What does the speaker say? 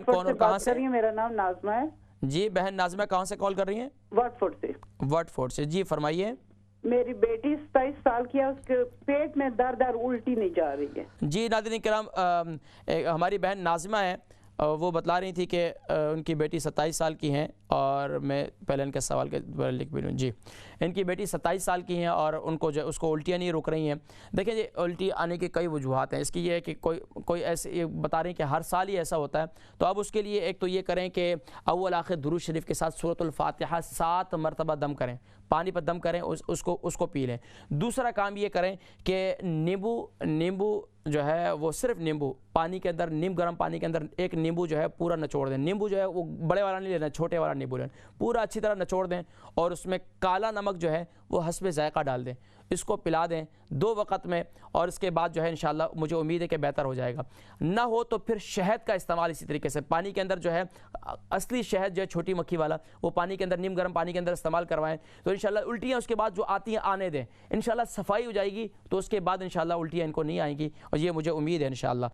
बहन कौन और कहाँ से? मेरा नाम नाजमा है। जी बहन नाजमा, कहाँ से कॉल कर रही हैं? वाटफोर्ड से। वाटफोर्ड से, जी फरमाइए। मेरी बेटी 27 साल की है, उसके पेट में दर्द और उल्टी नहीं जा रही है। जी नाज़रीन किराम, हमारी बहन नाज़िमा है, वो बतला रही थी कि उनकी बेटी 27 साल की हैं, और मैं पहले इनके सवाल के लिख भी लूँ। जी, इनकी बेटी 27 साल की हैं और उनको जो उसको उल्टियाँ नहीं रुक रही हैं। देखिए जी, उल्टी आने की कई वजूहत हैं। इसकी ये है कि कोई ऐसे ये बता रहे हैं कि हर साल ही ऐसा होता है। तो अब उसके लिए एक तो ये करें कि अव्वल आखिर दुरूद शरीफ के साथ सूरतुल फातिहा 7 मरतबा दम करें, पानी पर दम करें, उसको पी लें। दूसरा काम ये करें कि नींबू जो है वो सिर्फ नींबू पानी के अंदर, नीम गर्म पानी के अंदर एक नींबू जो है पूरा निचोड़ दें। नींबू जो है वो बड़े वाला नहीं लेना, छोटे वाला नींबू लेना, पूरा अच्छी तरह निचोड़ दें और उसमें काला नमक जो है वो हस्बे ज़ायक़ा डाल दें। इसको पिला दें 2 वक़्त में, और इसके बाद जो है इंशाअल्लाह मुझे उम्मीद है कि बेहतर हो जाएगा। ना हो तो फिर शहद का इस्तेमाल इसी तरीके से, पानी के अंदर जो है असली शहद जो है छोटी मक्खी वाला, वो पानी के अंदर, नीम गर्म पानी के अंदर इस्तेमाल करवाएं। तो इंशाअल्लाह उल्टियाँ उसके बाद जो आती हैं आने दें, इंशाअल्लाह सफाई हो जाएगी, तो उसके बाद इंशाअल्लाह उल्टियाँ इनको नहीं आएंगी, और ये मुझे उम्मीद है इंशाअल्लाह।